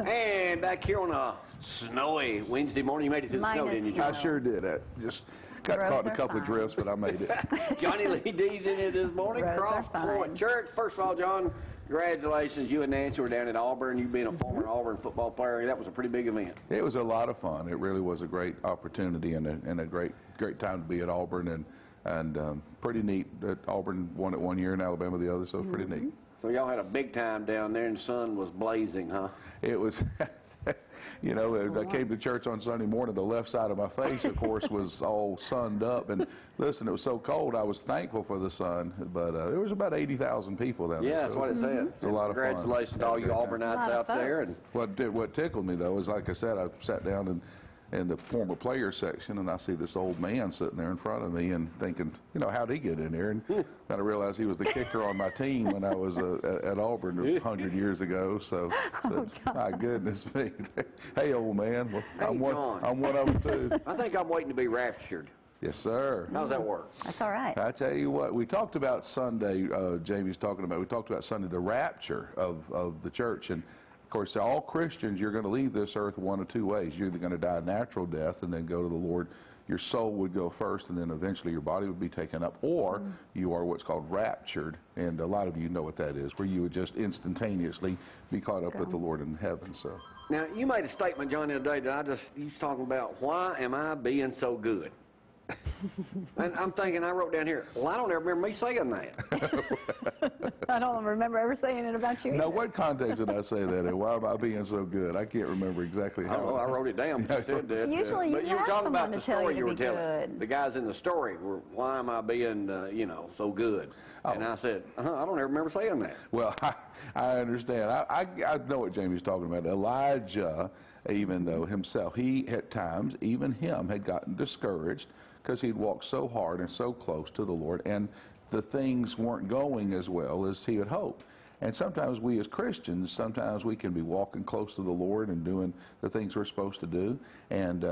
And back here on a snowy Wednesday morning, you made it through the snow, didn't you? I sure did. I just got caught in a couple of drifts, but I made it. Johnny Lee Dees in here this morning. Cross Point Church. First of all, John, congratulations. You and Nancy were down at Auburn. You being a former Auburn football player, that was a pretty big event. It was a lot of fun. It really was a great opportunity and a great time to be at Auburn, and pretty neat that Auburn won it one year and Alabama the other, so it was pretty neat. So y'all had a big time down there, and the sun was blazing, huh? It was. You know, I came to church on Sunday morning, the left side of my face, of course, was all sunned up. And listen, it was so cold, I was thankful for the sun. But there was about 80,000 was down there. Yeah, that's what it said. It was a lot of fun. Congratulations to all you Auburnites out there. And what tickled me, though, is like I said, I sat down in the former player section, and I see this old man sitting there in front of me and thinking, you know, how'd he get in there? And then I realized he was the kicker on my team when I was at Auburn 100 years ago. So my goodness me. Hey, old man. Well, hey, I'm one of them, too. I think I'm waiting to be raptured. Yes, sir. How does that work? That's all right. I tell you what, we talked about Sunday, Jamie's talking about, we talked about Sunday, the rapture of the church. And of course, all Christians, you're going to leave this earth one of two ways. You're either going to die a natural death and then go to the Lord. Your soul would go first, and then eventually your body would be taken up. Or you are what's called raptured, and a lot of you know what that is, where you would just instantaneously be caught up with the Lord in heaven. So now, you made a statement, John, the other day that you was talking about, why am I being so good? And I'm thinking, I wrote down here, well, I don't ever remember me saying that. I don't remember ever saying it about you. Now, what context did I say that in? Why am I being so good? I can't remember exactly how. I wrote it down. But you said that. Usually but you were have talking someone about the to tell story you to were be telling. good. The guys in the story were, why am I being, you know, so good? And I said, I don't ever remember saying that. Well, I understand. I know what Jamie's talking about. Elijah, even though himself, he at times, even him, had gotten discouraged because he'd walked so hard and so close to the Lord, and the things weren't going as well as he had hoped. And sometimes we as Christians, sometimes we can be walking close to the Lord and doing the things we're supposed to do, and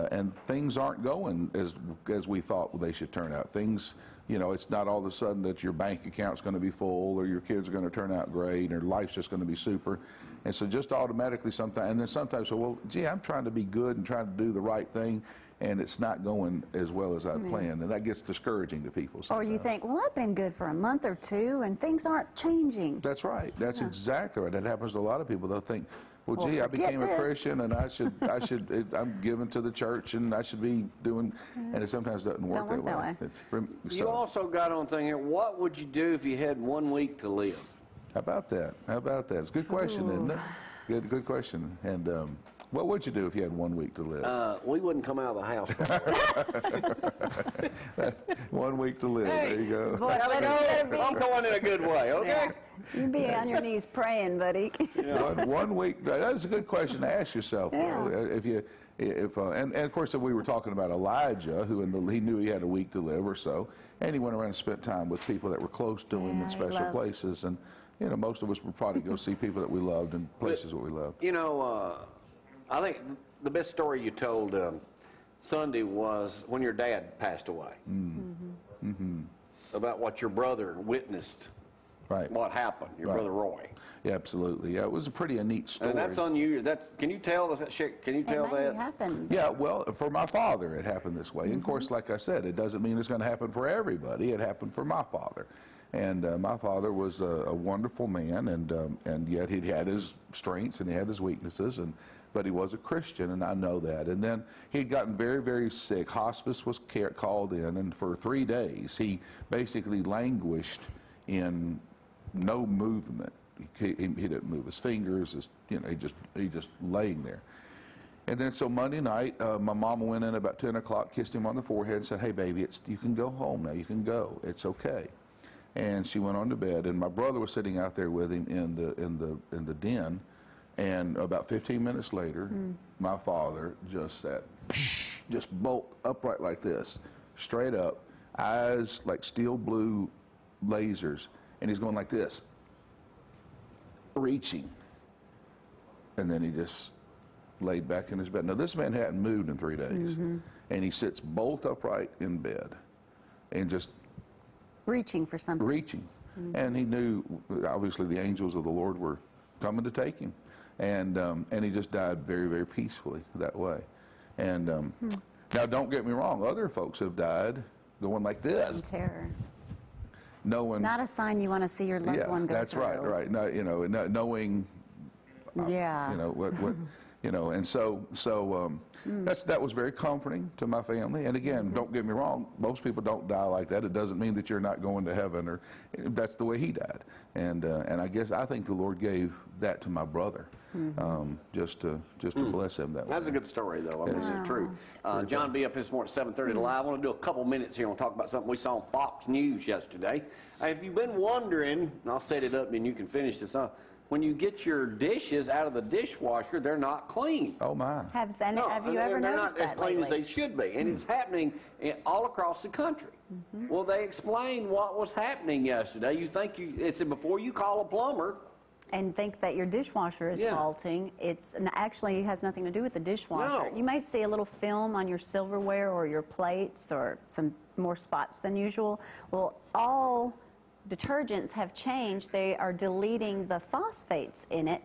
things aren't going as we thought they should turn out. Things, you know, it's not all of a sudden that your bank account's going to be full, or your kids are going to turn out great, or life's just going to be super. And so just automatically sometimes, and then sometimes, well, gee, I'm trying to be good and trying to do the right thing, and it's not going as well as I'd planned, and that gets discouraging to people sometimes. Or you think, well, I've been good for a month or two, and things aren't changing. That's right. That's exactly right. That happens to a lot of people. They'll think, well, gee, I became a Christian, and I'm giving to the church, and I should be doing, and it sometimes doesn't work that way. You also got on thing here, what would you do if you had 1 week to live? How about that? How about that? It's a good question, isn't it? Good question. And what would you do if you had 1 week to live? We wouldn't come out of the house. 1 week to live. Hey, there you go. Boy, I'm going in a good way, okay? Yeah. You be on your knees praying, buddy. One week. That's a good question to ask yourself. Yeah. And of course, we were talking about Elijah, who he knew he had a week to live or so, and he went around and spent time with people that were close to him in special places. And you know, most of us would probably go see people that we loved and places that we loved. You know, I think the best story you told Sunday was when your dad passed away. About what your brother witnessed. Right. What happened, your brother Roy. Yeah, absolutely. Yeah, it was a pretty neat story. And that's unusual. Can you tell that? Can you tell that? Happened. Yeah, well, for my father, it happened this way. And of course, like I said, it doesn't mean it's going to happen for everybody. It happened for my father. And my father was a wonderful man, and yet he had his strengths and he had his weaknesses, but he was a Christian, and I know that. And then he'd gotten very, very sick. Hospice was called in, and for 3 days he basically languished in no movement. He didn't move his fingers. You know, he just laying there. And then so Monday night, my mama went in about 10 o'clock, kissed him on the forehead, and said, "Hey, baby, you can go home now. You can go. It's okay." And she went on to bed, and my brother was sitting out there with him in the den, and about 15 minutes later, my father just sat, just bolt upright like this, straight up, eyes like steel blue lasers, and he's going like this, reaching, and then he just laid back in his bed. Now this man hadn't moved in 3 days, and he sits bolt upright in bed, and just reaching for something. And he knew, obviously, the angels of the Lord were coming to take him. and he just died very, very peacefully that way. And now, don't get me wrong, other folks have died going like In this. terror. Knowing, Not a sign you want to see your loved one go that's through. right. No, you know, knowing, Yeah. you know what, you know, and so that was very comforting to my family. And again, don't get me wrong, most people don't die like that. It doesn't mean that you're not going to heaven, or that's the way he died. And I think the Lord gave that to my brother, just to bless him that way. That's a good story, though. I mean, it's true. John will be up this morning at 7:30 live. I want to do a couple minutes here and talk about something we saw on Fox News yesterday. If you've been wondering, and I'll set it up and you can finish this off, when you get your dishes out of the dishwasher, they're not clean. Oh, my. Have you ever noticed that they're not as clean as lately? they should be, and it's happening all across the country. Well, they explained what was happening yesterday. You think it's before you call a plumber. And think that your dishwasher is faulting. Actually has nothing to do with the dishwasher. No. You might see a little film on your silverware or your plates or some more spots than usual. Well, all detergents have changed. They are deleting the phosphates in it.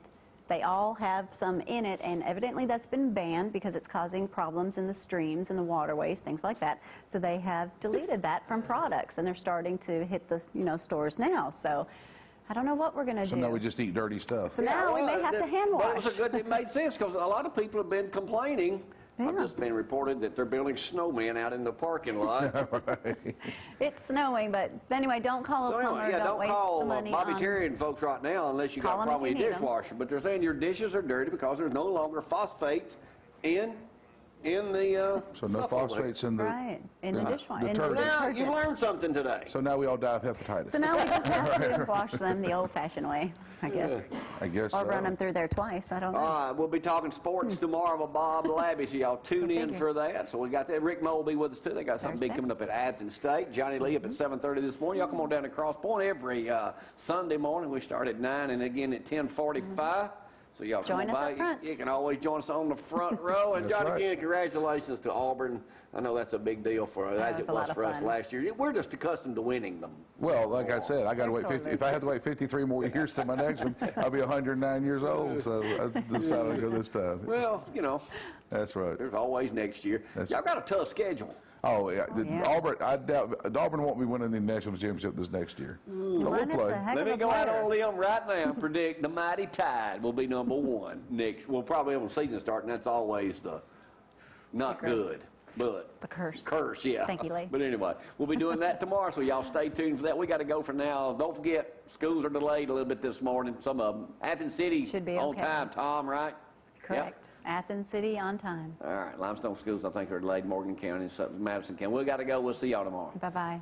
They all have some in it, and evidently that's been banned because it's causing problems in the streams and the waterways, things like that. So they have deleted that from products, and they're starting to hit the stores now. So I don't know what we're going to do. So now we just eat dirty stuff. So now we may have to hand wash. But it made sense because a lot of people have been complaining. I've just been reported that they're building snowmen out in the parking lot. It's snowing, but anyway, don't call a plumber. Don't waste call the money Bobby on... Terry and folks right now unless you got a problem with your dishwasher. But they're saying your dishes are dirty because there's no longer phosphates in the So no phosphates in the in the dishwasher. Now you learned something today. So now we all die of hepatitis. So now we just have to wash them the old-fashioned way, I guess. I guess Or so. run them through there twice. I don't know. All right, we'll be talking sports tomorrow with Bob Labby, so y'all tune in for that. So we got that. Rick Moe will be with us too. They got something big coming up at Athens State. Johnny Lee up at 7:30 this morning. Y'all come on down to Cross Point every Sunday morning. We start at 9 and again at 10:45. So y'all come Join on us by. up front. You can always join us on the front row. And That's Johnny, right. again, congratulations to Auburn. I know that's a big deal for us, as was it a lot was of for us fun. last year. We're just accustomed to winning them. Well, like I said, I got to wait They're 50. If I had to wait 53 more years to my next one, I'll be 109 years old. So I decided to go this time. Well, That's right. there's always next year. Y'all got a tough schedule. Oh, yeah. Auburn, I doubt Auburn won't be winning the national championship this next year. But we'll Mine is play. the heck Let of me a go out player. on a limb right now and predict the Mighty Tide will be number one next. Well, probably when the season starts, and that's always the not good. But The curse. Curse, yeah. Thank you, Lee. But anyway, we'll be doing that tomorrow, so y'all stay tuned for that. We got to go for now. Don't forget, schools are delayed a little bit this morning. Some of them. Athens City Should be on okay. time, Tom, right? Correct. Athens City on time. All right. Limestone schools, I think, are delayed. Morgan County and Madison County. We got to go. We'll see y'all tomorrow. Bye-bye.